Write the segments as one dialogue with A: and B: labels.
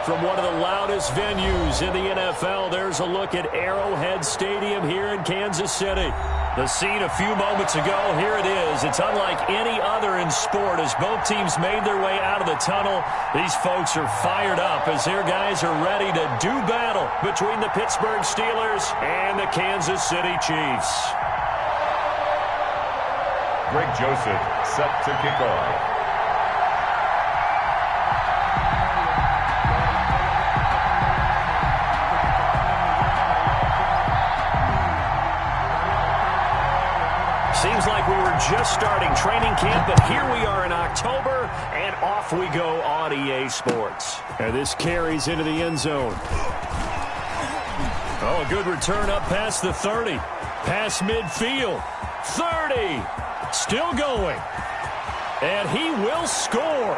A: From one of the loudest venues in the NFL, there's a look at Arrowhead Stadium here in Kansas City. The scene a few moments ago, here it is. It's unlike any other in sport as both teams made their way out of the tunnel. These folks are fired up as their guys are ready to do battle between the Pittsburgh Steelers and the Kansas City Chiefs.
B: Greg Joseph set to kick off.
A: Seems like we were just starting training camp, but here we are in October, and off we go on EA Sports. And this carries into the end zone. Oh, a good return up past the 30. Past midfield. 30. Still going. And he will score.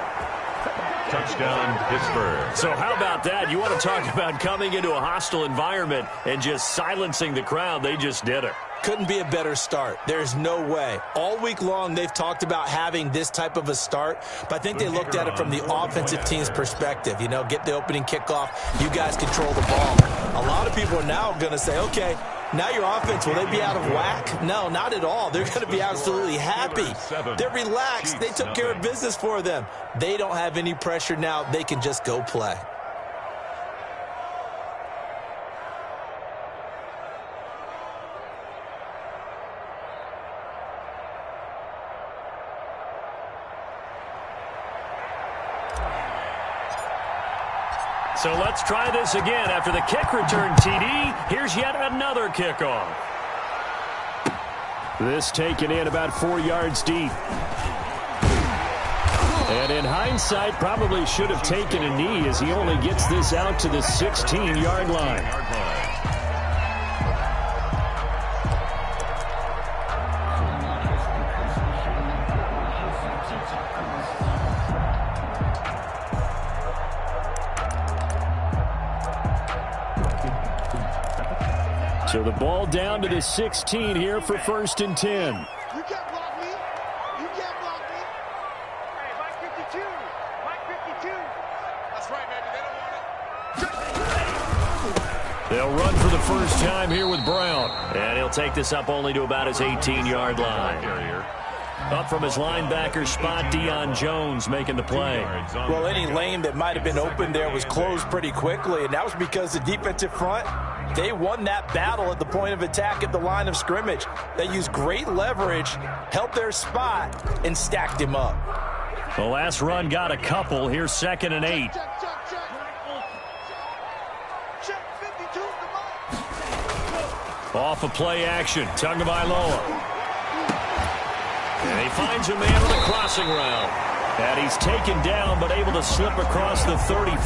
B: Touchdown, Pittsburgh.
A: So how about that? You want to talk about coming into a hostile environment and just silencing the crowd. They just did it.
C: Couldn't be a better start. There's no way. All week long, they've talked about having this type of a start, but I think they looked at it from the offensive team's perspective. You know, get the opening kickoff. You guys control the ball. A lot of people are now going to say, okay, now your offense, will they be out of whack? No, not at all. They're going to be absolutely happy. They're relaxed. They took care of business for them. They don't have any pressure now. They can just go play.
A: So let's try this again. After the kick return TD, here's yet another kickoff. This taken in about 4 yards deep. And in hindsight, probably should have taken a knee as he only gets this out to the 16-yard line. So the ball down to the 16 here for 1st and 10.
D: You can't block me. You can't block me. Hey, Mike 52. Mike 52. That's right, baby. They don't want it.
A: They'll run for the first time here with Brown. And he'll take this up only to about his 18-yard line. Up from his linebacker spot, Deion Jones making the play.
C: Well, any lane that might have been open there was closed pretty quickly, and that was because the defensive front, they won that battle at the point of attack at the line of scrimmage. They used great leverage, held their spot, and stacked him up.
A: The last run got a couple. Here's 2nd and 8. Off of play action. Tagovailoa. And he finds a man on the crossing route. And he's taken down but able to slip across the 35.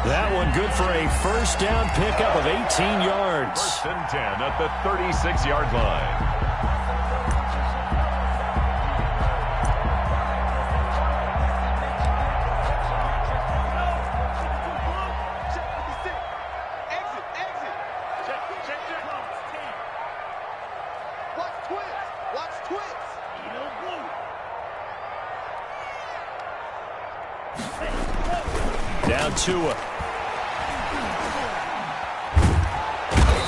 A: That one good for a first down pickup of 18 yards.
B: 1st and 10 at the 36-yard line.
A: Down Tua.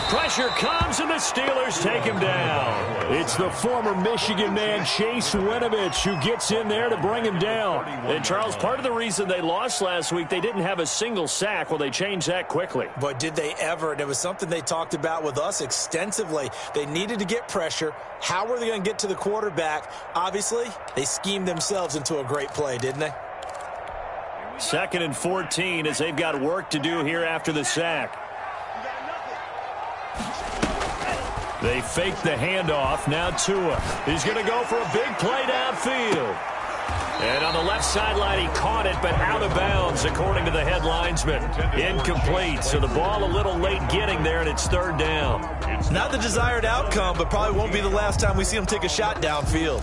A: Pressure comes, and the Steelers take him down. It's the former Michigan man, Chase Winovich, who gets in there to bring him down. And, Charles, part of the reason they lost last week, they didn't have a single sack. Well, they changed that quickly.
C: But did they ever? And it was something they talked about with us extensively. They needed to get pressure. How were they going to get to the quarterback? Obviously, they schemed themselves into a great play, didn't they?
A: 2nd and 14 as they've got work to do here after the sack. They fake the handoff. Now Tua. He's going to go for a big play downfield. And on the left sideline, he caught it, but out of bounds, according to the head linesman. Incomplete, so the ball a little late getting there, and it's 3rd down.
C: Not the desired outcome, but probably won't be the last time we see him take a shot downfield.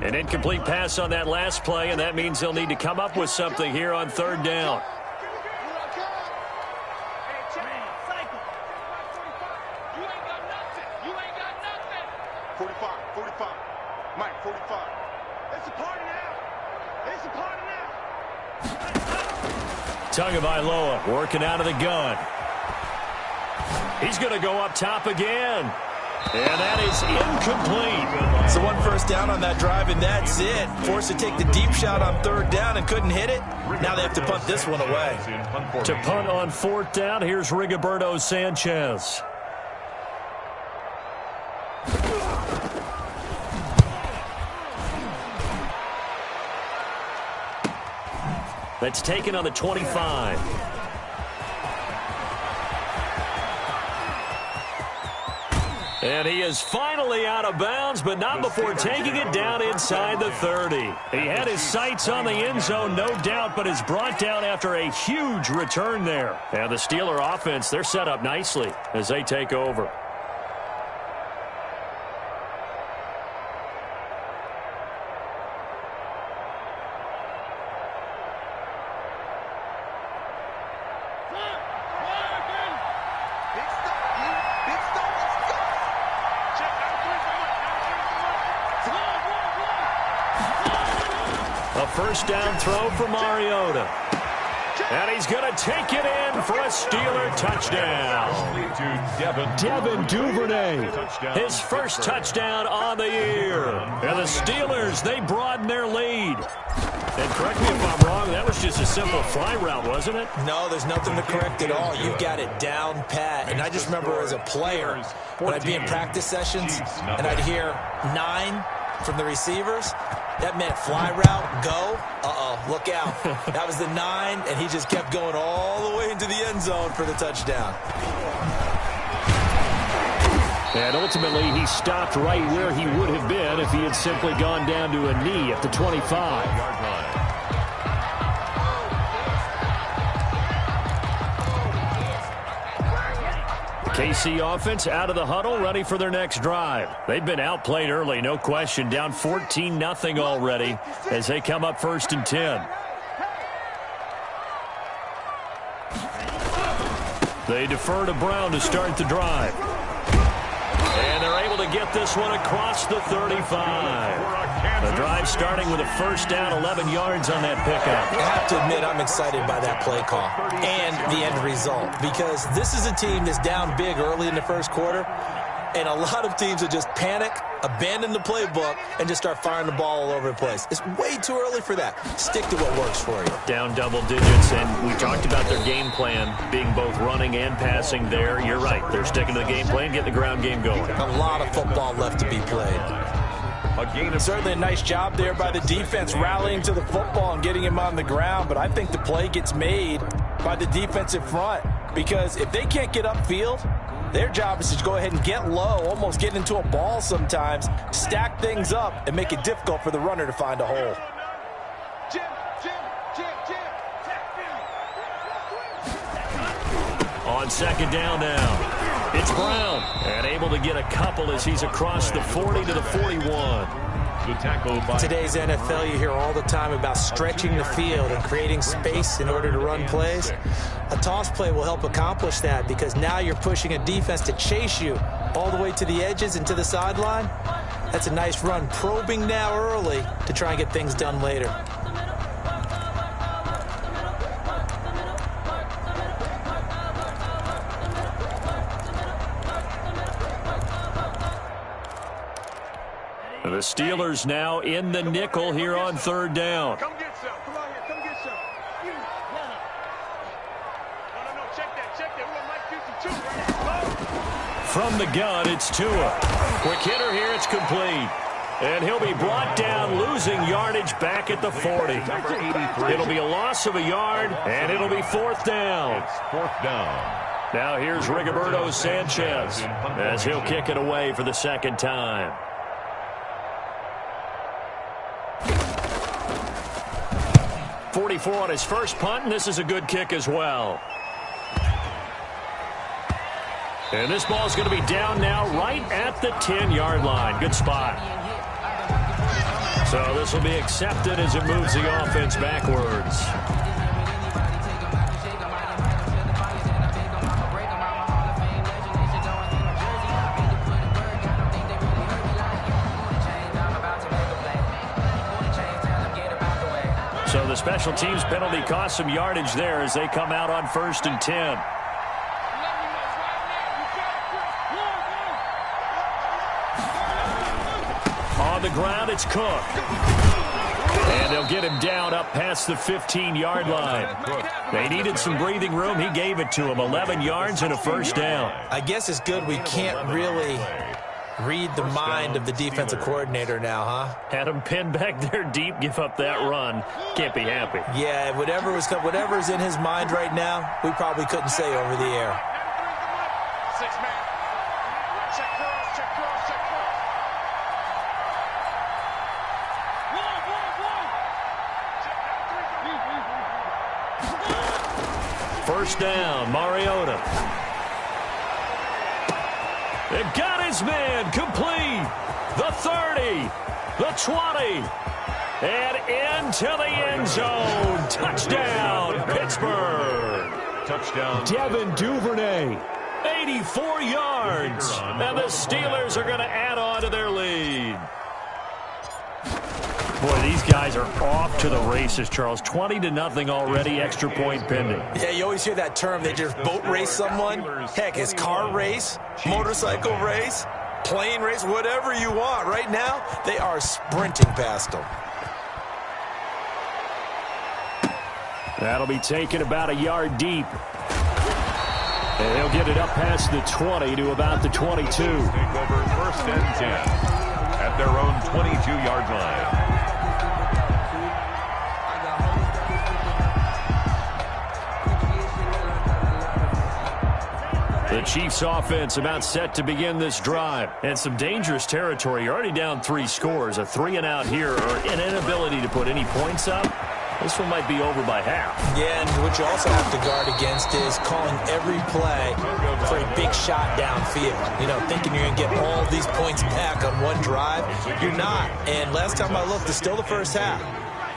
A: An incomplete pass on that last play, and that means they'll need to come up with something here on 3rd down.
D: 45, 45. Mike, 45. It's a party now. It's a party now.
A: Tagovailoa working out of the gun. He's going to go up top again. And that is incomplete.
C: So one first down on that drive, and that's it. Forced to take the deep shot on third down and couldn't hit it. Now they have to punt this one away.
A: To punt on fourth down, here's Rigoberto Sanchez. That's taken on the 25. And he is finally out of bounds, but not before taking it down inside the 30. He had his sights on the end zone, no doubt, but is brought down after a huge return there. And the Steeler offense, they're set up nicely as they take over. First down throw for Mariota. And he's going to take it in for a Steeler touchdown. Devin Duvernay, his first touchdown on the year. And the Steelers, they broaden their lead. And correct me if I'm wrong, that was just a simple fly route, wasn't it?
C: No, there's nothing to correct at all. You've got it down pat. And I just remember as a player, when I'd be in practice sessions, and I'd hear 9 from the receivers, that meant fly route, go. Look out. That was the 9, and he just kept going all the way into the end zone for the touchdown.
A: And ultimately, he stopped right where he would have been if he had simply gone down to a knee at the 25. KC offense out of the huddle, ready for their next drive. They've been outplayed early, no question, down 14-0 already as they come up 1st and 10. They defer to Brown to start the drive. And they're able to get this one across the 35. The drive starting with a first down, 11 yards on that pickup.
C: I have to admit, I'm excited by that play call and the end result, because this is a team that's down big early in the first quarter, and a lot of teams will just panic, abandon the playbook, and just start firing the ball all over the place. It's way too early for that. Stick to what works for you.
A: Down double digits, and we talked about their game plan being both running and passing there. You're right. They're sticking to the game plan, getting the ground game going.
C: A lot of football left to be played. Certainly a nice job there by the defense rallying to the football and getting him on the ground, but I think the play gets made by the defensive front, because if they can't get upfield, their job is to go ahead and get low, almost get into a ball sometimes, stack things up, and make it difficult for the runner to find a hole.
A: On second down now. It's Brown, and able to get a couple as he's across the 40 to the 41.
C: Today's NFL, you hear all the time about stretching the field and creating space in order to run plays. A toss play will help accomplish that, because now you're pushing a defense to chase you all the way to the edges and to the sideline. That's a nice run, probing now early to try and get things done later.
A: The Steelers now in the nickel here on third down.
D: Come get some. Come on here. Come get some. No. Check that. We want Mike 52, right?
A: From the gun, it's Tua. Quick hitter here. It's complete. And he'll be brought down, losing yardage back at the 40. It'll be a loss of a yard, and it'll be fourth down.
B: It's fourth down.
A: Now here's Rigoberto Sanchez as he'll kick it away for the second time. .44 on his first punt, and this is a good kick as well. And this ball is going to be down now right at the 10-yard line. Good spot. So this will be accepted as it moves the offense backwards. the special teams penalty cost some yardage there as they come out on 1st and 10. On the ground, it's Cook. And they'll get him down up past the 15-yard line. They needed some breathing room. He gave it to him. 11 yards and a first down.
C: I guess it's good we can't really read the mind of the defensive coordinator now, huh?
A: Had him pinned back there deep, give up that run. Can't be happy.
C: Yeah, whatever's in his mind right now, we probably couldn't say over the air.
D: 6-man. Check cross, check cross, check cross.
A: First down, Mariota. They got his man complete. The 30, the 20, and into the end zone. Touchdown, Pittsburgh.
B: Touchdown.
A: Devin Duvernay, 84 yards. And the Steelers are going to add on to their lead. Boy, these guys are off to the races, Charles. 20-0 already, extra point pending.
C: Yeah, you always hear that term. They just boat race someone. Heck, it's car race, motorcycle race, plane race, whatever you want. Right now, they are sprinting past them.
A: That'll be taken about a yard deep. And they'll get it up past the 20 to about the 22.
B: Take over 1st and 10 at their own 22-yard line.
A: The Chiefs offense about set to begin this drive. And some dangerous territory. You're already down 3 scores. A 3 and out here or an inability to put any points up. This one might be over by half. Yeah, and what you also have to guard against is calling every play for a big shot downfield. You know, thinking you're going to get all these points back on one drive. You're not. And last time I looked, it's still the first half.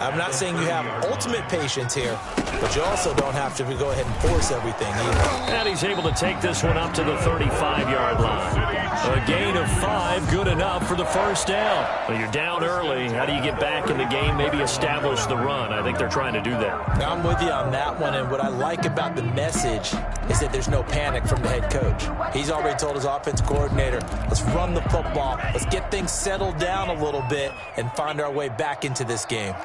A: I'm not saying you have ultimate patience here, but you also don't have to go ahead and force everything either. And he's able to take this one up to the 35-yard line. A gain of 5, good enough for the first down. Well, you're down early. How do you get back in the game, maybe establish the run? I think they're trying to do that. I'm with you on that one, and what I like about the message is that there's no panic from the head coach. He's already told his offensive coordinator, let's run the football, let's get things settled down a little bit and find our way back into this game.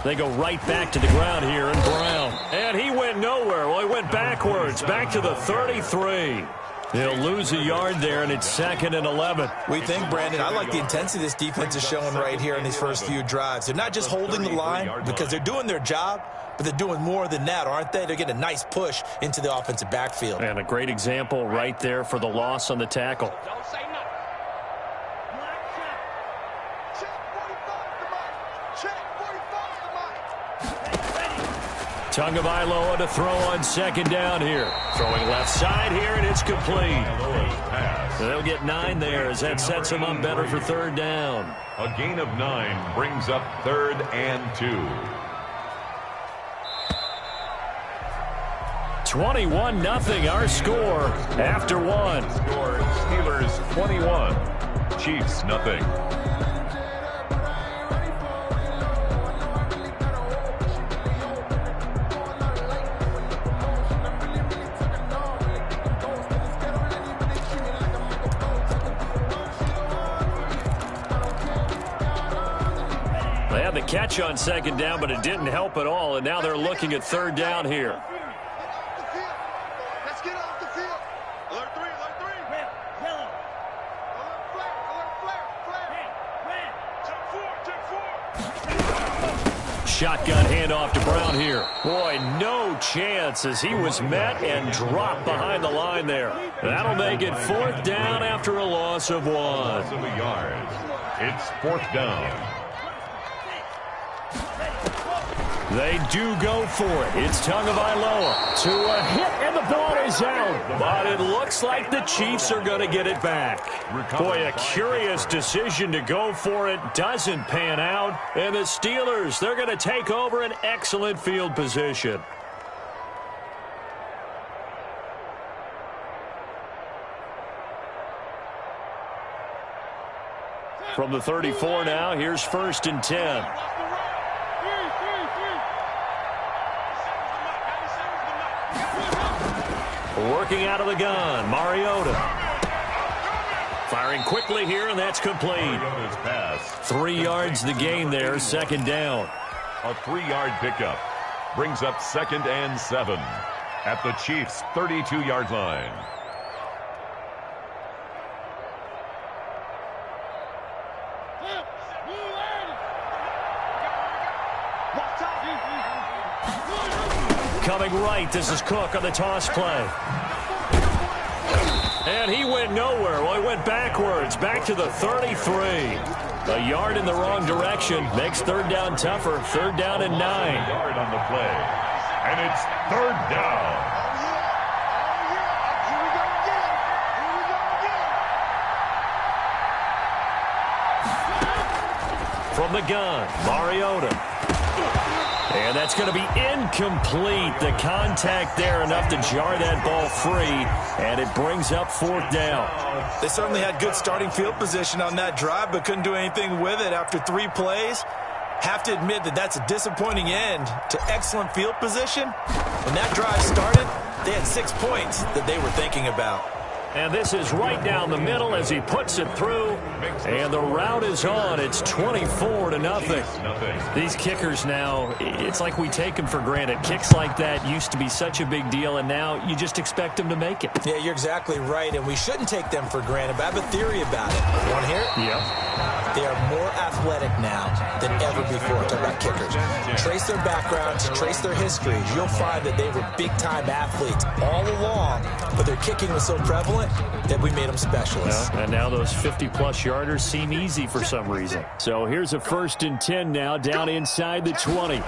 A: They go right back to the ground here, and Brown. And he went nowhere. Well, he went backwards, back to the 33. They'll lose a yard there, and it's 2nd and 11. We think, Brandon, I like the intensity this defense is showing right here in these first few drives. They're not just holding the line because they're doing their job, but they're doing more than that, aren't they? They're getting a nice push into the offensive backfield. And a great example right there for the loss on the tackle.
D: Don't say nothing.
A: Tagovailoa to throw on 2nd down here. Throwing left side here, and it's complete. They'll get 9 there as that sets them up better for 3rd down.
B: A gain of 9 brings up 3rd and 2.
A: 21-0 our score after 1.
B: Score Steelers 21, Chiefs nothing.
A: They had the catch on 2nd down, but it didn't help at all, and now they're looking at 3rd down here.
D: Let's get off the field. Alert 3, alert 3. Red, yellow. Alert flare. Check 4.
A: Shotgun handoff to Brown here. Boy, no chance as he was met and dropped behind the line there. That'll make it 4th down after a loss of 1.
B: Loss of a yard. It's 4th down.
A: They do go for it. It's Tagovailoa to a hit, and the ball is out. But it looks like the Chiefs are going to get it back. Boy, a curious decision to go for it. Doesn't pan out. And the Steelers, they're going to take over an excellent field position. From the 34 now, here's 1st and 10. Working out of the gun, Mariota. Firing quickly here, and that's complete. 3 yards the gain there, 2nd down.
B: A 3-yard pickup brings up 2nd and 7 at the Chiefs' 32-yard line.
A: Coming right, this is Cook on the toss play. And he went nowhere. Well, he went backwards, back to the 33. A yard in the wrong direction makes 3rd down tougher. 3rd down and 9.
B: Yard on the play. And it's 3rd down.
A: From the gun, Mariota. And that's going to be incomplete. The contact there enough to jar that ball free, and it brings up 4th down.
C: They certainly had good starting field position on that drive, but couldn't do anything with it after 3 plays. Have to admit that that's a disappointing end to excellent field position. When that drive started, they had 6 points that they were thinking about.
A: And this is right down the middle as he puts it through. And the route is on. It's 24-0. These kickers now, it's like we take them for granted. Kicks like that used to be such a big deal, and now you just expect them to make it.
C: Yeah, you're exactly right, and we shouldn't take them for granted. But I have a theory about it. You want to hear it?
A: Yep.
C: They are more athletic now than ever before. Talk about kickers. Trace their backgrounds, trace their histories. You'll find that they were big-time athletes all along, but their kicking was so prevalent that we made them specialists.
A: Yeah, and now those 50-plus yarders seem easy for some reason. So here's a 1st and 10 now, down inside the 20.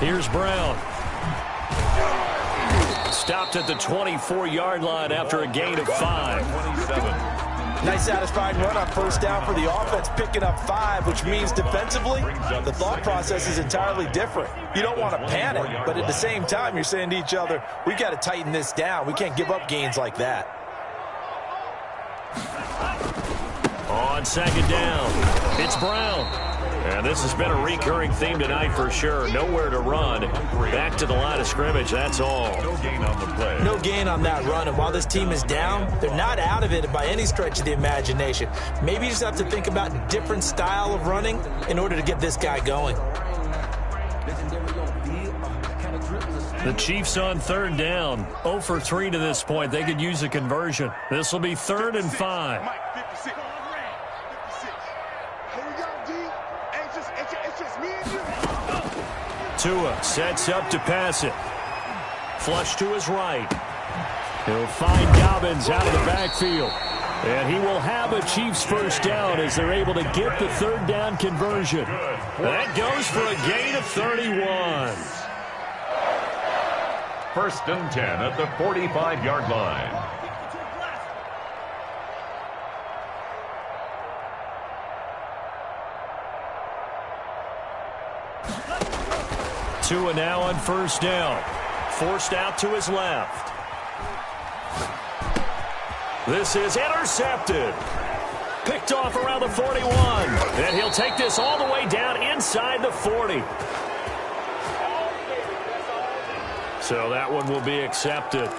A: Here's Brown. Stopped at the 24-yard line after a gain of 5.
B: 27.
C: Nice satisfying run on 1st down for the offense, picking up 5, which means defensively, the thought process is entirely different. You don't want to panic, but at the same time, you're saying to each other, we've got to tighten this down. We can't give up gains like that.
A: On 2nd down, it's Brown. And this has been a recurring theme tonight for sure. Nowhere to run. Back to the line of scrimmage, that's all.
B: No gain on the play.
C: No gain on that run, and while this team is down, they're not out of it by any stretch of the imagination. Maybe you just have to think about a different style of running in order to get this guy going.
A: The Chiefs on 3rd down. 0 for 3 to this point. They could use a conversion. This will be 3rd and 5. Tua sets up to pass it. Flush to his right. He'll find Dobbins out of the backfield. And he will have a Chiefs 1st down as they're able to get the 3rd down conversion. That goes for a gain of 31.
B: 1st and 10 at the 45-yard line.
A: Tua now on 1st down. Forced out to his left. This is intercepted. Picked off around the 41. And he'll take this all the way down inside the 40. So that one will be accepted.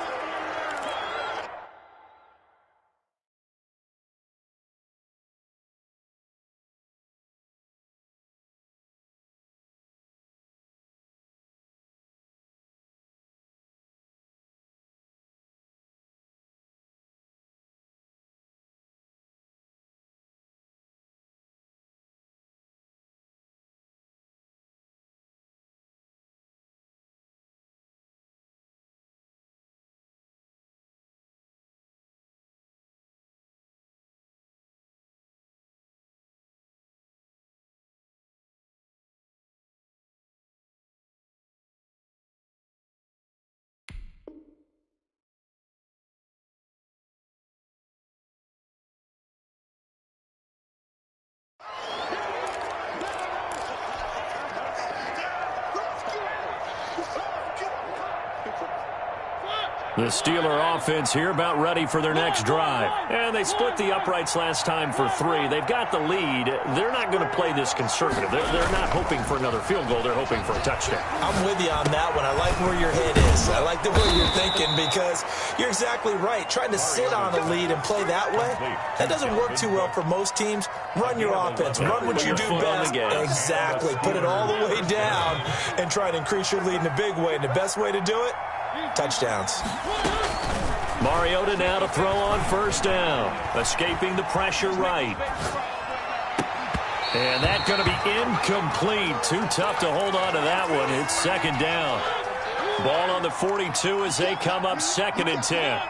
A: The Steeler offense here about ready for their next drive. And they split the uprights last time for 3. They've got the lead. They're not going to play this conservative. They're not hoping for another field goal. They're hoping for a touchdown. I'm
C: with you on that one. I like where your head is. I like the way you're thinking because you're exactly right. Trying to sit on a lead and play that way, that doesn't work too well for most teams. Run your offense. Run what you do best. Exactly. Put it all the way down and try to increase your lead in a big way. And the best way to do it, touchdowns.
A: Mariota now to throw on first down. Escaping the pressure right. And that's going to be incomplete. Too tough to hold on to that one. It's second down. Ball on the 42 as they come up 2nd and 10.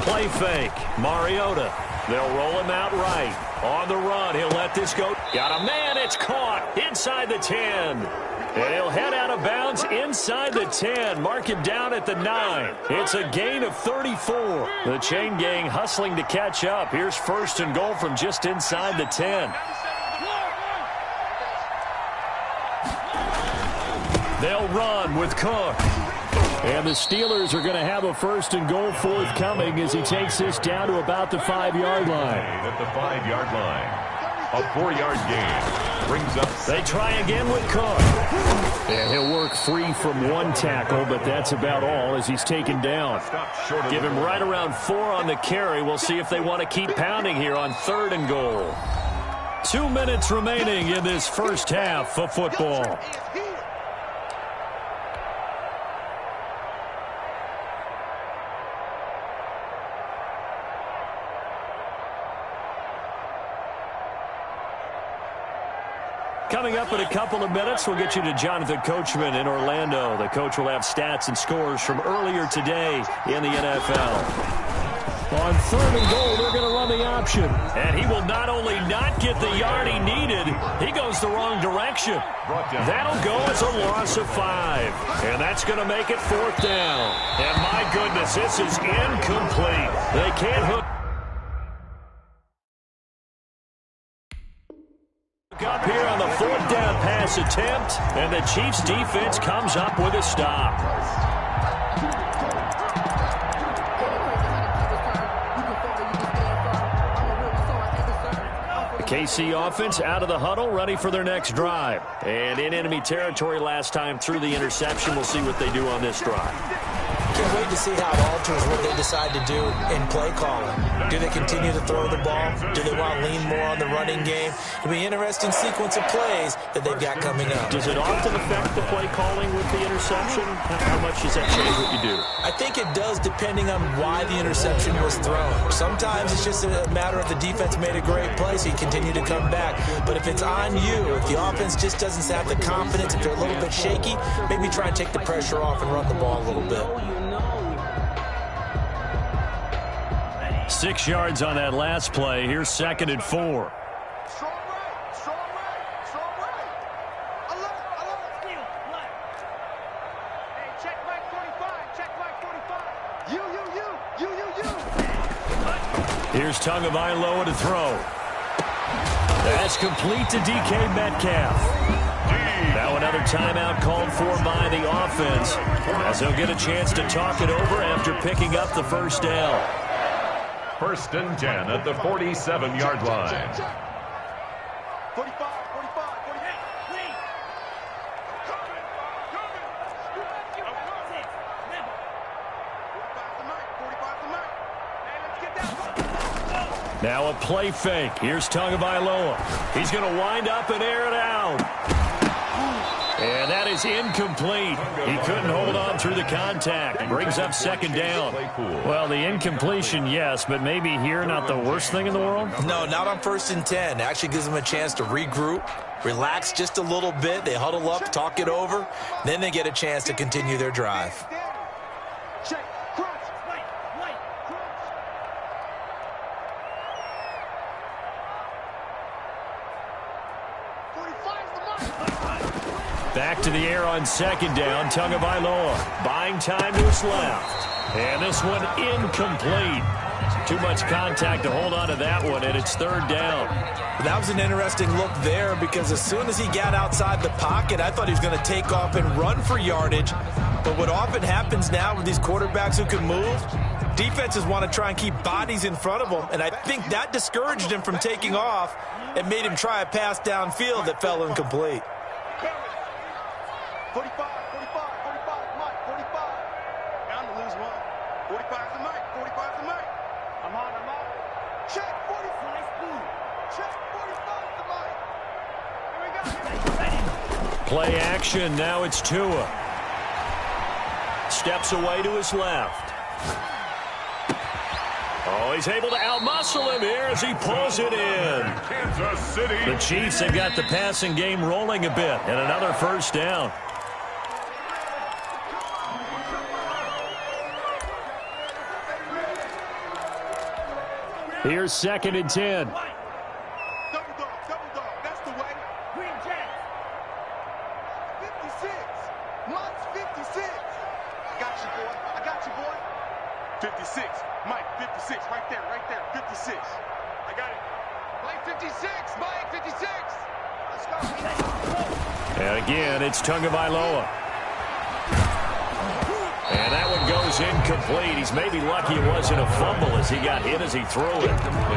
A: Play fake. Mariota. They'll roll him out right. On the run. He'll let this go. Got a man. It's caught inside the 10. And he'll head out of bounds inside the 10. Mark him down at the 9. It's a gain of 34. The chain gang hustling to catch up. Here's 1st and goal from just inside the 10. They'll run with Cook. And the Steelers are going to have a 1st and goal forthcoming as he takes this down to about the 5-yard line.
B: At the 5-yard line. A 4-yard gain brings up.
A: They try again with Cook. And he'll work free from 1 tackle, but that's about all as he's taken down. Give him right around 4 on the carry. We'll see if they want to keep pounding here on 3rd and goal. 2 minutes remaining in this first half of football. Coming up in a couple of minutes, we'll get you to Jonathan Coachman in Orlando. The coach will have stats and scores from earlier today in the NFL. On 3rd and goal, they're going to run the option. And he will not only not get the yard he needed, he goes the wrong direction. That'll go as a loss of 5. And that's going to make it 4th down. And my goodness, this is incomplete. They can't hook up here on the 4th down pass attempt, and the Chiefs defense comes up with a stop. KC offense out of the huddle, ready for their next drive. And in enemy territory last time through the interception. We'll see what they do on this drive.
C: Can't wait to see how it alters what they decide to do in play calling. Do they continue to throw the ball? Do they want to lean more on the running game? It'll be an interesting sequence of plays that they've got coming up.
A: Does it often affect the play calling with the interception? How much does that change what you do?
C: I think it does, depending on why the interception was thrown. Sometimes it's just a matter of the defense made a great play, so you continue to come back. But if it's on you, if the offense just doesn't have the confidence, if they're a little bit shaky, maybe try and take the pressure off and run the ball a little bit.
A: 6 yards on that last play. Here's 2nd and 4.
D: Strong right, strong right, strong right. Alert. Hey, check Mike 45, check Mike 45. You.
A: Here's Tagovailoa to throw. That's complete to DK Metcalf. Now another timeout called for by the offense, as they'll get a chance to talk it over after picking up the 1st down.
B: 1st and 10 at the 47-yard line.
D: 45, 45, 48.
A: Now a play fake. Here's Tagovailoa. He's going to wind up and air it out. And that is incomplete. He couldn't hold on through the contact. Brings up 2nd down. Well, the incompletion, yes, but maybe here not the worst thing in the world?
C: No, not on 1st and 10. Actually gives them a chance to regroup, relax just a little bit. They huddle up, talk it over. Then they get a chance to continue their drive.
A: Back to the air on 2nd down. Tagovailoa buying time to his left. And this one incomplete. Too much contact to hold on to that one, and it's 3rd down.
C: That was an interesting look there because as soon as he got outside the pocket, I thought he was going to take off and run for yardage. But what often happens now with these quarterbacks who can move, defenses want to try and keep bodies in front of them, and I think that discouraged him from taking off and made him try a pass downfield that fell incomplete.
D: 45, 45, 45, Mike, 45. Bound to lose one. 45 to Mike, 45 to Mike. I'm on. Check 45. Check 45 to Mike. Here we go.
A: Play action. Now it's Tua. Steps away to his left. Oh, he's able to outmuscle him here as he pulls it in.
B: Kansas City.
A: The Chiefs have got the passing game rolling a bit, and another first down. Here's 2nd and 10.
D: Double dog, that's the way. Green Jack. 56. Mike's 56. I got you, boy. 56. Mike, 56. Right there. 56. I got it. Mike, 56. Mike, 56. Let's go.
A: And again, it's Tagovailoa. And that one goes incomplete. He's maybe lucky it wasn't a fumble as he got hit as he threw it.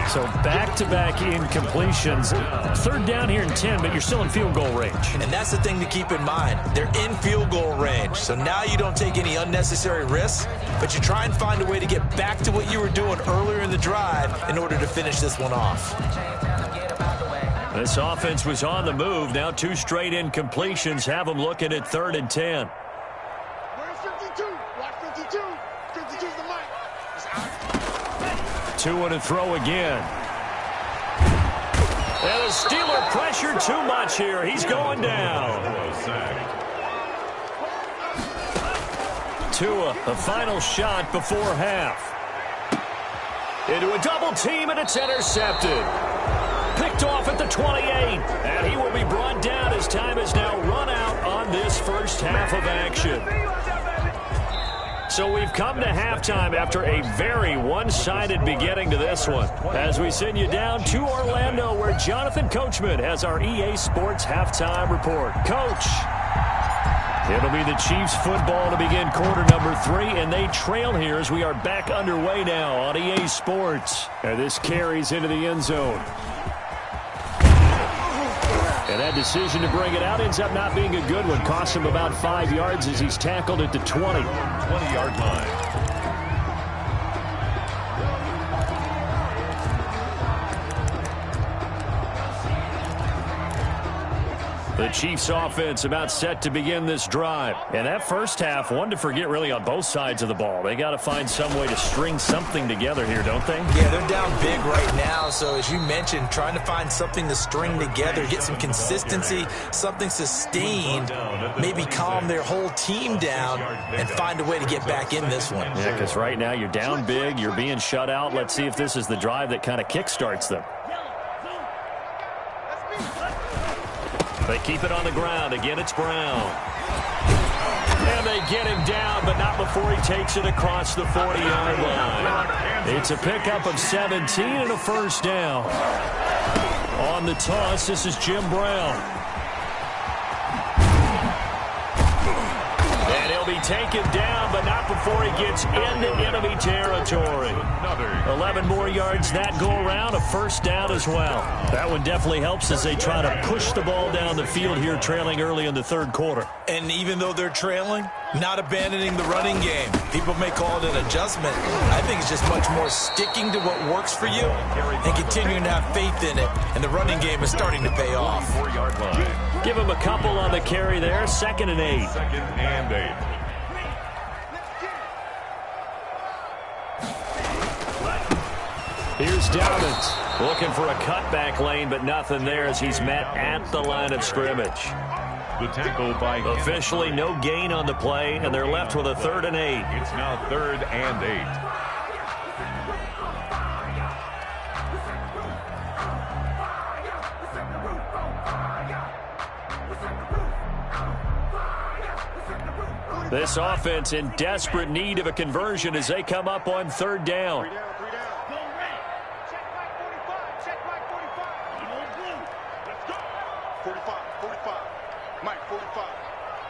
A: So back-to-back incompletions. 3rd down here and 10, but you're still in field goal range.
C: And that's the thing to keep in mind. They're in field goal range. So now you don't take any unnecessary risks, but you try and find a way to get back to what you were doing earlier in the drive in order to finish this one off.
A: This offense was on the move. Now 2 straight incompletions have them looking at 3rd and 10.
D: Where's 52? Watch 52. 52's the Mike. It's out.
A: Tua to throw again. And the Steeler pressure too much here. He's going down. Tua, the final shot before half. Into a double team, and it's intercepted. Picked off at the 28, and he will be brought down as time has now run out on this first half of action. So we've come to halftime after a very one-sided beginning to this one. As we send you down to Orlando, where Jonathan Coachman has our EA Sports halftime report. Coach, it'll be the Chiefs football to begin quarter number 3, and they trail here as we are back underway now on EA Sports. And this carries into the end zone. And that decision to bring it out ends up not being a good one. Costs him about 5 yards as he's tackled at the 20.
B: 20-yard line.
A: The Chiefs offense about set to begin this drive. And that first half, one to forget really on both sides of the ball. They got to find some way to string something together here, don't they?
C: Yeah, they're down big right now. So as you mentioned, trying to find something to string together, get some consistency, something sustained, maybe calm their whole team down and find a way to get back in this one.
A: Yeah, because right now you're down big, you're being shut out. Let's see if this is the drive that kind of kickstarts them. They keep it on the ground. Again, it's Brown. And they get him down, but not before he takes it across the 40-yard line. It's a pickup of 17 and a first down. On the toss, this is Jim Brown. And he'll be taken down, but not before he gets into enemy territory. 11 more yards that go around, a first down as well. That one definitely helps as they try to push the ball down the field here, trailing early in the 3rd quarter.
C: And even though they're trailing, not abandoning the running game. People may call it an adjustment. I think it's just much more sticking to what works for you and continuing to have faith in it. And the running game is starting to pay off.
B: 4-yard line.
A: Give him a couple on the carry there. 2nd and 8.
B: 2nd and 8.
A: Here's Dobbins looking for a cutback lane, but nothing there as he's met at the line of scrimmage.
B: The tackle by
A: officially no gain on the play, and they're left with a 3rd and 8.
B: It's now 3rd and 8.
A: This offense in desperate need of a conversion as they come up on 3rd down.
D: 3 down. Go red. Check Mike 45. Check Mike 45. Blue. Let's go. 45. Mike 45.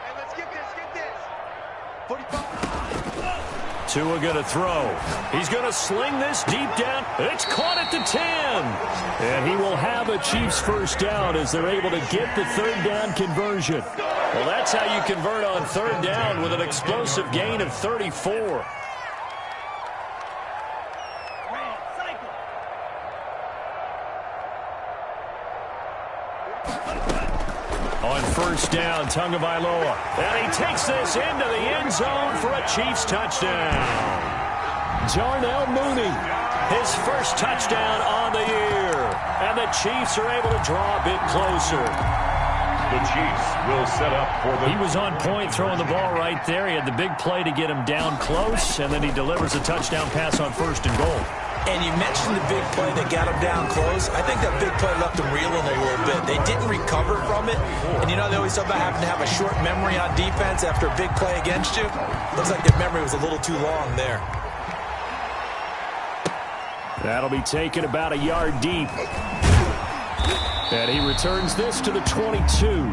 D: Hey, let's get this. 45.
A: Tua going to throw. He's going to sling this deep down. It's caught at the 10. And he will have a Chiefs first down as they're able to get the third down conversion. Well, that's how you convert on third down with an explosive gain of 34. On first down, Tagovailoa. And he takes this into the end zone for a Chiefs touchdown. Darnell Mooney, his first touchdown on the year. And the Chiefs are able to draw a bit closer.
B: The Chiefs will set up for the...
A: He was on point throwing the ball right there. He had the big play to get him down close, and then he delivers a touchdown pass on first and goal.
C: And you mentioned the big play that got him down close. I think that big play left him reeling a little bit. They didn't recover from it. And you know, they always talk about having to have a short memory on defense after a big play against you. Looks like their memory was a little too long there.
A: That'll be taken about a yard deep. And he returns this to the 22.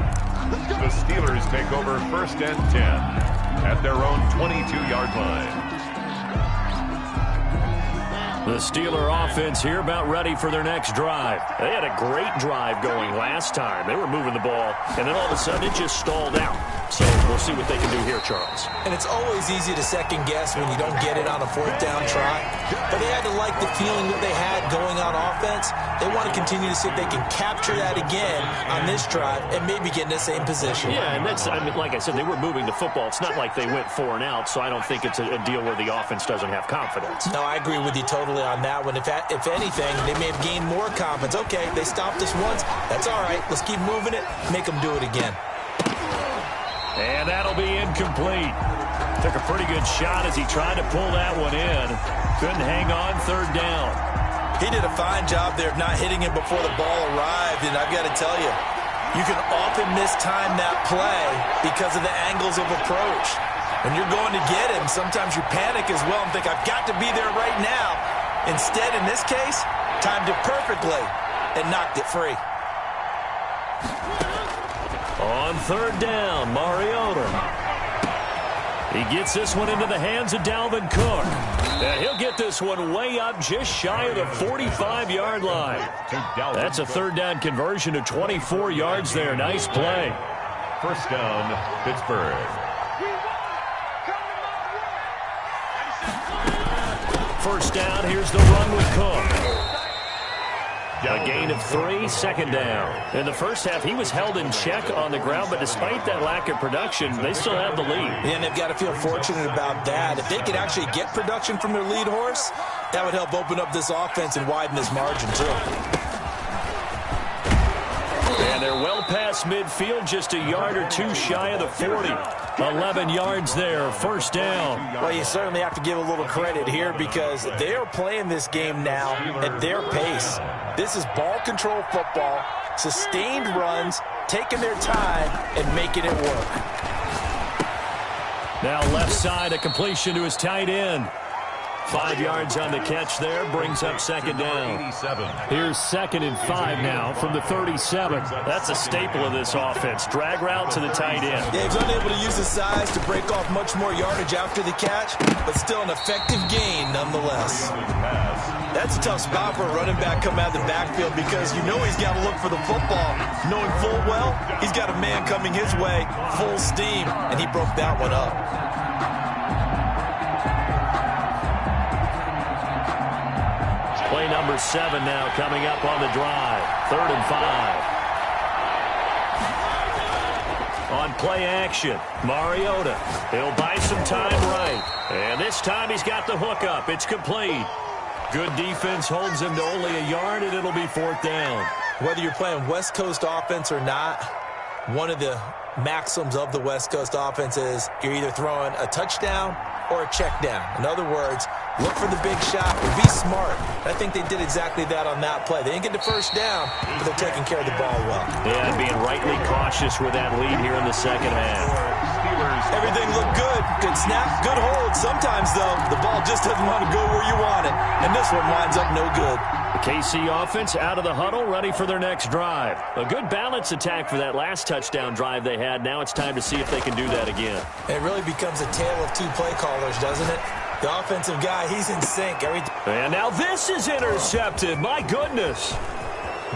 B: The Steelers take over first and 10 at their own 22-yard line.
A: The Steeler offense here about ready for their next drive. They had a great drive going last time. They were moving the ball, and then all of a sudden it just stalled out. So we'll see what they can do here, Charles.
C: And it's always easy to second guess when you don't get it on a fourth down try. But they had to like the feeling that they had going on offense. They want to continue to see if they can capture that again on this drive and maybe get in the same position.
A: Yeah, and that's, I mean, like I said, they were moving the football. It's not like they went 4 and out, so I don't think it's a deal where the offense doesn't have confidence. No,
C: I agree with you totally on that one. If anything, they may have gained more confidence. Okay, they stopped us once. That's all right. Let's keep moving it. Make them do it again.
A: And that'll be incomplete. Took a pretty good shot as he tried to pull that one in. Couldn't hang on third down.
C: He did a fine job there of not hitting it before the ball arrived. And I've got to tell you, you can often mistime that play because of the angles of approach. When you're going to get him, sometimes you panic as well and think, I've got to be there right now. Instead, in this case, timed it perfectly and knocked it free.
A: On third down, Mariota. He gets this one into the hands of Dalvin Cook. And he'll get this one way up just shy of the 45-yard line. That's a third down conversion of 24 yards there. Nice play.
B: First down, Pittsburgh.
A: First down, here's the run with Cook. A gain of 3, second down. In the first half, he was held in check on the ground, but despite that lack of production, they still have the lead.
C: And they've got to feel fortunate about that. If they could actually get production from their lead horse, that would help open up this offense and widen this margin, too.
A: And they're well past midfield, just a yard or two shy of the 40. 11 yards there, first down.
C: Well, you certainly have to give a little credit here because they are playing this game now at their pace. This is ball control football, sustained runs, taking their time, and making it work.
A: Now left side, a completion to his tight end. 5 yards on the catch there, brings up second down.
B: 87.
A: Here's 2nd and 5 now from the 37. That's a staple of this offense. Drag route to the tight end.
C: Yeah, he's unable to use his size to break off much more yardage after the catch, but still an effective gain nonetheless. That's a tough spot for a running back coming out of the backfield because you know he's got to look for the football, knowing full well he's got a man coming his way, full steam, and he broke that one up.
A: Play number 7 now coming up on the drive. 3rd and 5. On play action, Mariota. He'll buy some time right. And this time he's got the hook up. It's complete. Good defense holds him to only a yard, and it'll be 4th down.
C: Whether you're playing West Coast offense or not, one of the maxims of the West Coast offense is you're either throwing a touchdown or a check down. In other words, look for the big shot, but be smart. I think they did exactly that on that play. They didn't get the first down, but they're taking care of the ball well.
A: Yeah, being rightly cautious with that lead here in the second half.
C: Everything looked good. Good snap, good hold. Sometimes, though, the ball just doesn't want to go where you want it, and this one winds up no good.
A: The KC offense out of the huddle, ready for their next drive. A good balance attack for that last touchdown drive they had. Now it's time to see if they can do that again.
C: It really becomes a tale of two play callers, doesn't it? The offensive guy, he's in sync.
A: And now this is intercepted. My goodness.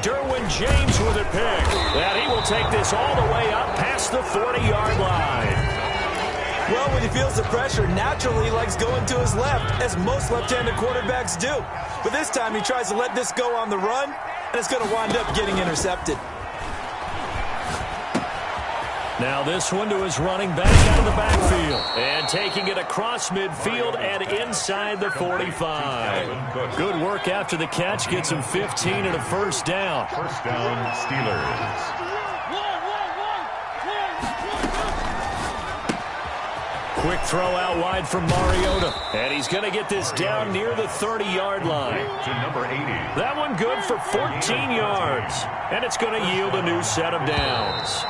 A: Derwin James with a pick. And he will take this all the way up past the 40-yard line.
C: Well, when he feels the pressure, naturally he likes going to his left, as most left-handed quarterbacks do. But this time he tries to let this go on the run, and it's going to wind up getting intercepted.
A: Now this one to his running back out of the backfield. And taking it across midfield and inside the 45. Good work after the catch. Gets him 15 and a first down.
B: First down, Steelers.
A: Quick throw out wide from Mariota. And he's going to get this down near the 30-yard line.
B: To number 80.
A: That one good for 14 yards. And it's going to yield a new set of downs.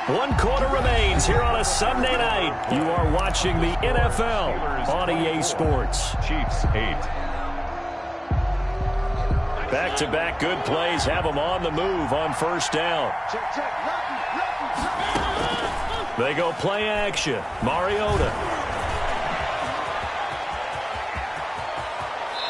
A: 1 quarter remains here on a Sunday night. You are watching the NFL on EA Sports.
B: Chiefs 8.
A: Back-to-back good plays have them on the move on first down. They go play action. Mariota.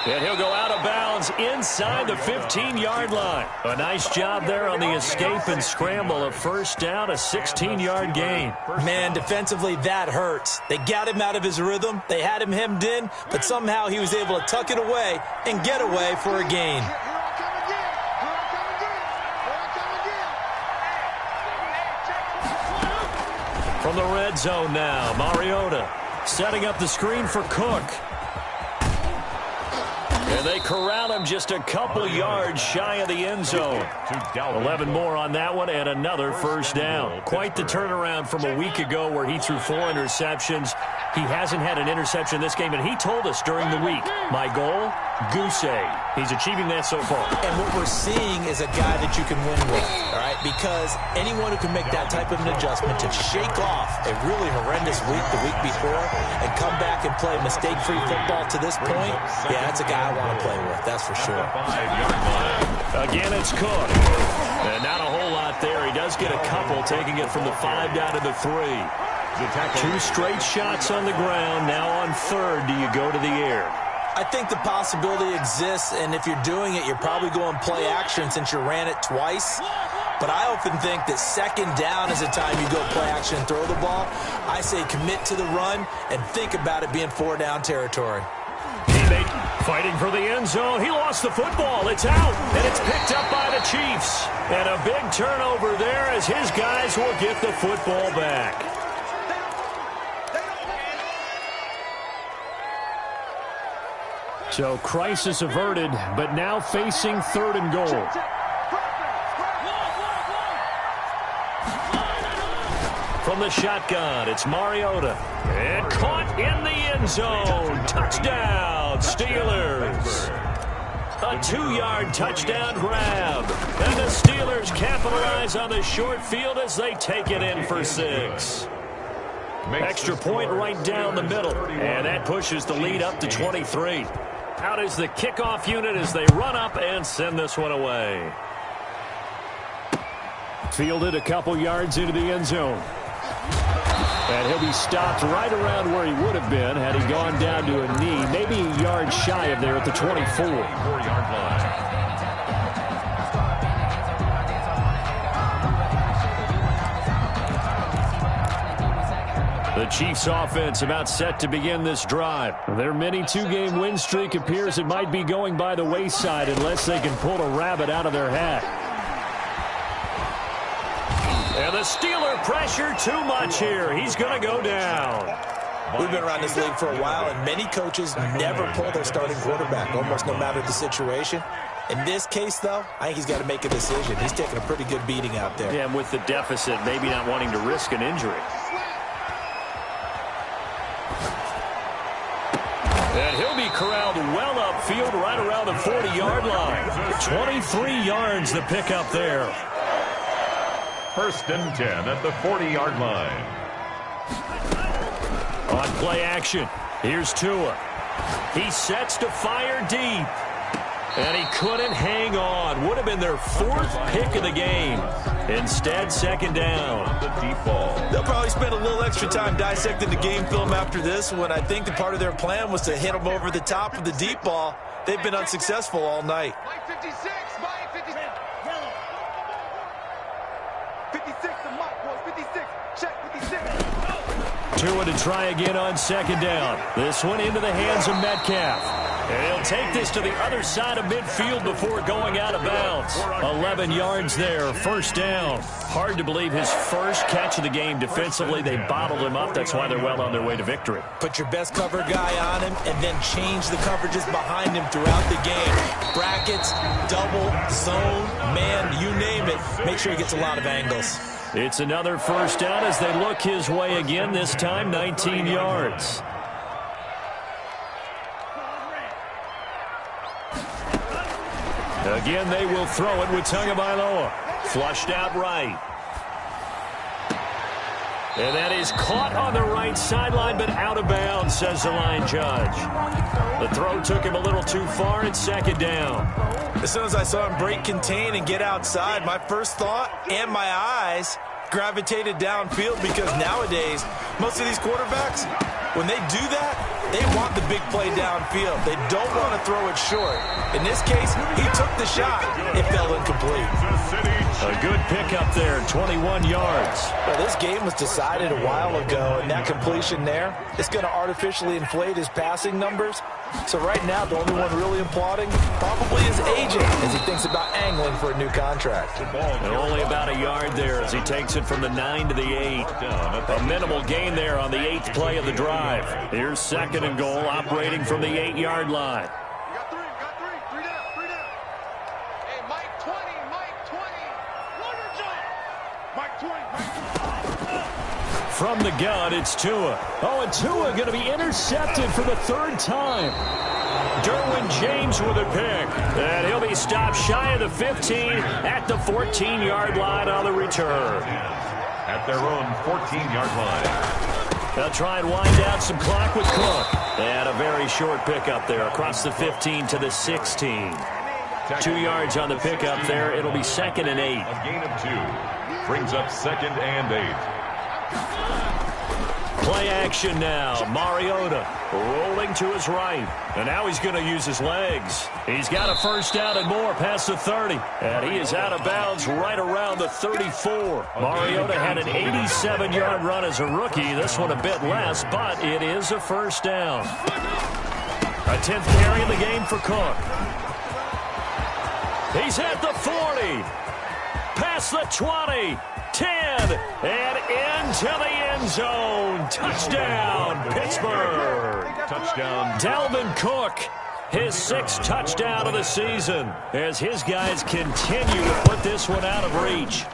A: And he'll go out of bounds inside the 15-yard line. A nice job there on the escape and scramble. A first down, a 16-yard gain.
C: Man, defensively, that hurts. They got him out of his rhythm. They had him hemmed in, but somehow he was able to tuck it away and get away for a gain.
A: From the red zone now, Mariota setting up the screen for Cook. And they corral him just a couple yards shy of the end zone. 11 more on that one and another first down. Quite the turnaround from a week ago where he threw 4 interceptions. He hasn't had an interception this game, and he told us during the week, my goal, goose egg. He's achieving that so far.
C: And what we're seeing is a guy that you can win with, all right? Because anyone who can make that type of an adjustment to shake off a really horrendous week the week before and come back and play mistake-free football to this point, yeah, that's a guy I want to play with, that's for sure.
A: Again, it's Cook. And not a whole lot there. He does get a couple, taking it from the 5 down to the 3. 2 straight shots on the ground. Now on third, do you go to the air?
C: I think the possibility exists, and if you're doing it, you're probably going play action since you ran it twice. But I often think that second down is the time you go play action and throw the ball. I say commit to the run and think about it being 4 down territory.
A: Teammate fighting for the end zone. He lost the football. It's out, and it's picked up by the Chiefs. And a big turnover there as his guys will get the football back. So crisis averted, but now facing 3rd and goal. From the shotgun, it's Mariota. And caught in the end zone. Touchdown, Steelers. A 2-yard touchdown grab. And the Steelers capitalize on the short field as they take it in for 6. Extra point right down the middle. And that pushes the lead up to 23. Out is the kickoff unit as they run up and send this one away. Fielded a couple yards into the end zone. And he'll be stopped right around where he would have been had he gone down to a knee, maybe a yard shy of there at the 24-yard line. The Chiefs offense about set to begin this drive. Their mini 2-game win streak appears it might be going by the wayside unless they can pull a rabbit out of their hat. And the Steeler pressure too much here. He's going to go down.
C: We've been around this league for a while, and many coaches never pull their starting quarterback, almost no matter the situation. In this case, though, I think he's got to make a decision. He's taking a pretty good beating out there.
A: Yeah, and with the deficit, maybe not wanting to risk an injury. And he'll be corralled well upfield right around the 40-yard line. 23 yards the pickup there.
B: 1st and 10 at the 40-yard line.
A: On play action, here's Tua. He sets to fire deep. And he couldn't hang on. Would have been their 4th pick of the game. Instead, second down.
B: The deep ball.
C: They'll probably spend a little extra time dissecting the game film after this one. I think the part of their plan was to hit them over the top of the deep ball. They've been unsuccessful all night.
D: Mike 56, Mike 56. 56 to Mike, boys, 56. Check 56.
A: Tua to try again on second down. This one into the hands of Metcalf. And he'll take this to the other side of midfield before going out of bounds. 11 yards there, first down. Hard to believe his first catch of the game defensively. They bottled him up. That's why they're well on their way to victory.
C: Put your best cover guy on him and then change the coverages behind him throughout the game. Brackets, double, zone, man, you name it. Make sure he gets a lot of angles.
A: It's another first down as they look his way again, this time 19 yards. Again, they will throw it with Tagovailoa. Flushed out right. And that is caught on the right sideline, but out of bounds, says the line judge. The throw took him a little too far. It's second down.
C: As soon as I saw him break contain and get outside, my first thought and my eyes gravitated downfield, because nowadays, most of these quarterbacks, when they do that, they want the big play downfield. They don't want to throw it short. In this case, he took the shot. It fell incomplete.
A: A good pickup there, 21 yards.
C: Well, this game was decided a while ago, and that completion there is going to artificially inflate his passing numbers. So right now, the only one really applauding probably his agent as he thinks about angling for a new contract.
A: And only about a yard there as he takes it from the 9 to the 8. A minimal gain there on the 8th play of the drive. Here's second and goal, operating from the 8-yard line.
D: You got three down. Hey, Mike 20, Mike 20. Warner jump. Mike 20,
A: From the gun, it's Tua. Oh, and Tua going to be intercepted for the 3rd time. Derwin James with a pick. And he'll be stopped shy of the 15 at the 14-yard line on the return.
B: At their own 14-yard line.
A: They'll try and wind down some clock with Cook. And a very short pickup there across the 15 to the 16. 2 yards on the pickup there. It'll be second and 8.
B: A gain of 2 brings up second and 8.
A: Play action now. Mariota rolling to his right. And now he's going to use his legs. He's got a first down and more past the 30. And he is out of bounds right around the 34. Mariota had an 87-yard run as a rookie. This one a bit less, but it is a first down. A 10th carry in the game for Cook. He's at the 40. Past the 20. 10, and into the end zone. Touchdown, Pittsburgh.
B: Touchdown.
A: Dalvin Cook, his 6th touchdown of the season, as his guys continue to put this one out of reach.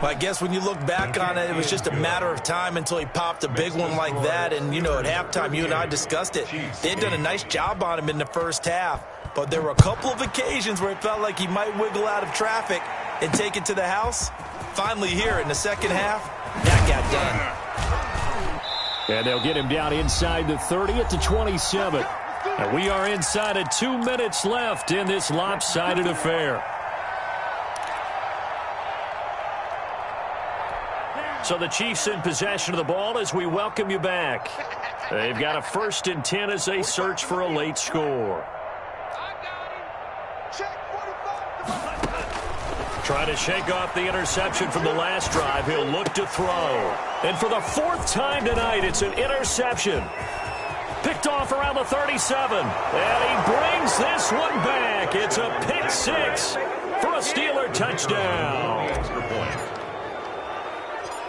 C: Well, I guess when you look back on it, it was just a matter of time until he popped a big one like that. And, you know, at halftime, you and I discussed it. They had done a nice job on him in the first half. But there were a couple of occasions where it felt like he might wiggle out of traffic and take it to the house. Finally here in the second half, that got done.
A: And they'll get him down inside the 30 at the 27. And we are inside of 2 minutes left in this lopsided affair. So the Chiefs in possession of the ball as we welcome you back. They've got a 1st and 10 as they search for a late score. Trying to shake off the interception from the last drive. He'll look to throw. And for the 4th time tonight, it's an interception. Picked off around the 37. And he brings this one back. It's a pick 6 for a Steeler touchdown.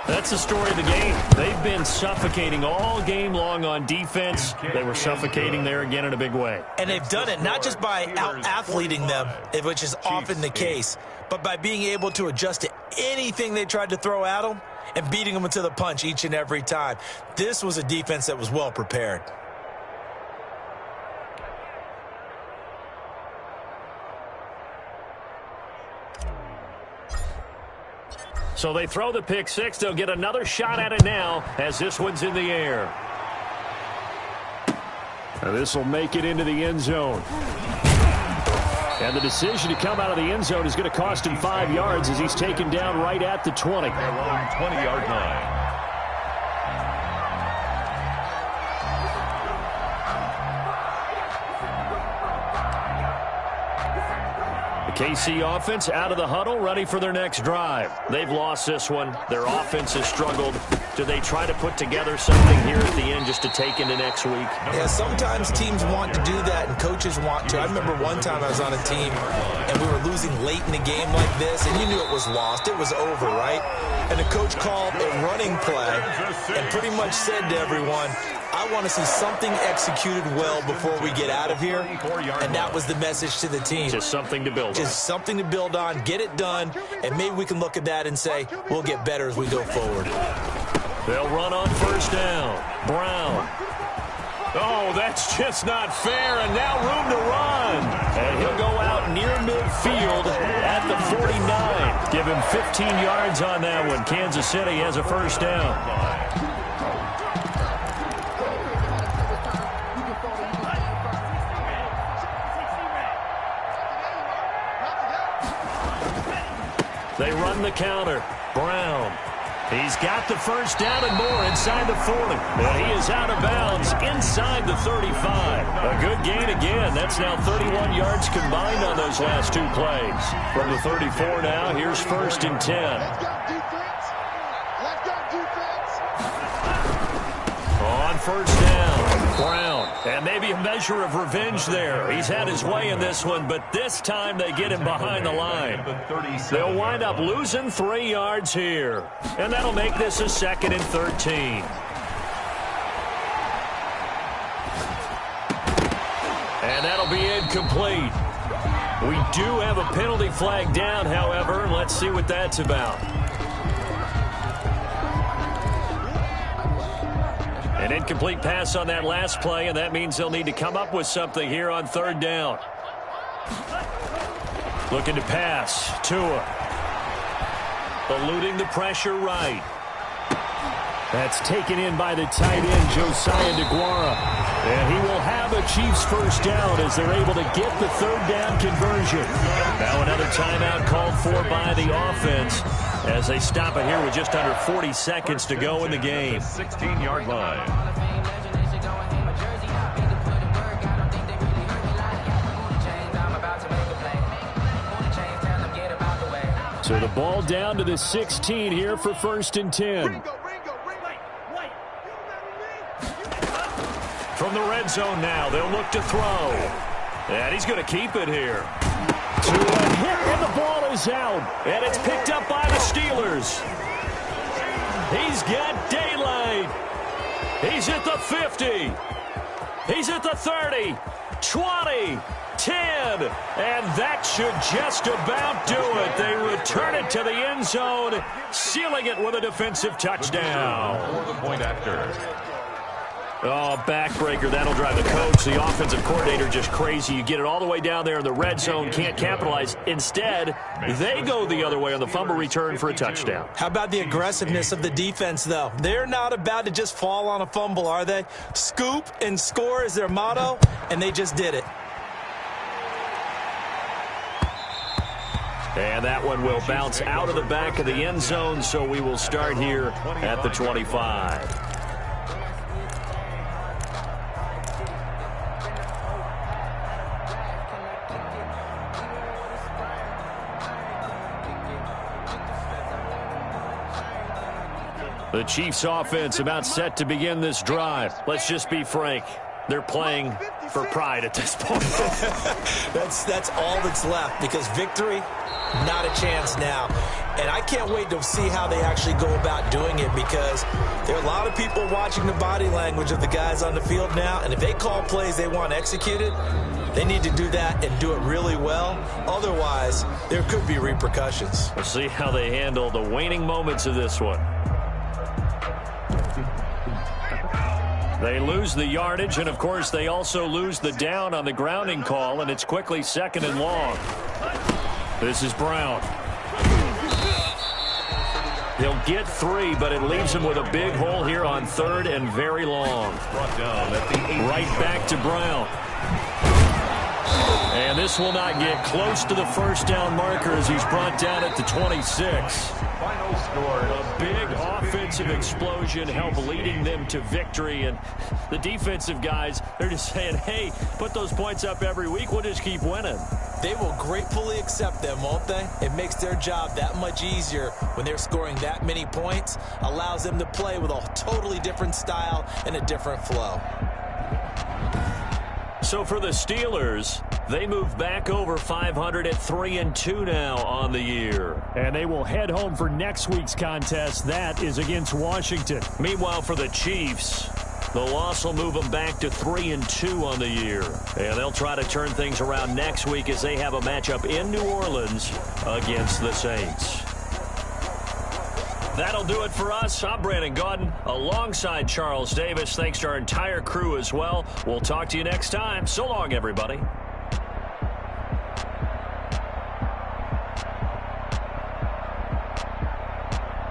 A: That's the story of the game. They've been suffocating all game long on defense. They were suffocating there again in a big way.
C: And they've done it not just by out-athleting them, which is often the case, but by being able to adjust to anything they tried to throw at them and beating them into the punch each and every time. This was a defense that was well prepared.
A: So they throw the pick 6. They'll get another shot at it now as this one's in the air. And this will make it into the end zone. And the decision to come out of the end zone is going to cost him 5 yards as he's taken down right at the 20.
B: Their own 20-yard line.
A: The KC offense out of the huddle, ready for their next drive. They've lost this one. Their offense has struggled. Do they try to put together something here at the end just to take into next week?
C: Yeah, sometimes teams want to do that and coaches want to. I remember one time I was on a team and we were losing late in the game like this, and you knew it was lost. It was over, right? And the coach called a running play and pretty much said to everyone, I want to see something executed well before we get out of here. And that was the message to the team.
A: Just something to build on.
C: Just something to build on, get it done, and maybe we can look at that and say, we'll get better as we go forward.
A: They'll run on first down. Brown. Oh, that's just not fair, and now room to run. And he'll go out near midfield at the 49. Give him 15 yards on that one. Kansas City has a first down. They run the counter. Brown. He's got the first down and more inside the 40. And he is out of bounds inside the 35. A good gain again. That's now 31 yards combined on those last 2 plays. From the 34 now, here's first and 10. On first down, Brown. And maybe a measure of revenge there. He's had his way in this one, but this time they get him behind the line. They'll wind up losing 3 yards here. And that'll make this a 2nd and 13. And that'll be incomplete. We do have a penalty flag down, however. Let's see what that's about. An incomplete pass on that last play, and that means they'll need to come up with something here on third down. Looking to pass. Tua. Eluding the pressure right. That's taken in by the tight end, Josiah DeGuara. And he will have a Chiefs first down as they're able to get the third down conversion. Now another timeout called for by the offense as they stop it here with just under 40 seconds to go in the game.
B: 16-yard line.
A: So the ball down to the 16 here for first and 10. From the red zone now, they'll look to throw. And he's going to keep it here. To a hit, and the ball is out. And it's picked up by the Steelers. He's got daylight. He's at the 50. He's at the 30, 20, 10. And that should just about do it. They return it to the end zone, sealing it with a defensive touchdown.
B: For the point after.
A: Oh, backbreaker. That'll drive the coach, the offensive coordinator, just crazy. You get it all the way down there in the red zone, can't capitalize. Instead, they go the other way on the fumble return for a touchdown.
C: How about the aggressiveness of the defense, though? They're not about to just fall on a fumble, are they? Scoop and score is their motto, and they just did it.
A: And that one will bounce out of the back of the end zone, so we will start here at the 25. The Chiefs offense about set to begin this drive. Let's just be frank. They're playing for pride at this point.
C: That's all that's left, because victory, not a chance now. And I can't wait to see how they actually go about doing it, because there are a lot of people watching the body language of the guys on the field now, and if they call plays they want executed, they need to do that and do it really well. Otherwise, there could be repercussions.
A: We'll see how they handle the waning moments of this one. They lose the yardage, and, of course, they also lose the down on the grounding call, and it's quickly 2nd and long. This is Brown. He'll get 3, but it leaves him with a big hole here on 3rd and very long.
B: Brought down at the 8.
A: Right back to Brown. And this will not get close to the first down marker as he's brought down at the 26.
B: Final score.
A: A big offensive explosion helped leading them to victory. And the defensive guys, they're just saying, hey, put those points up every week. We'll just keep winning.
C: They will gratefully accept them, won't they? It makes their job that much easier when they're scoring that many points. Allows them to play with a totally different style and a different flow.
A: So for the Steelers, they move back over 500 at 3-2 now on the year.
E: And they will head home for next week's contest. That is against Washington.
A: Meanwhile, for the Chiefs, the loss will move them back to 3-2 on the year. And they'll try to turn things around next week as they have a matchup in New Orleans against the Saints. That'll do it for us. I'm Brandon Gaudin alongside Charles Davis. Thanks to our entire crew as well. We'll talk to you next time. So long, everybody.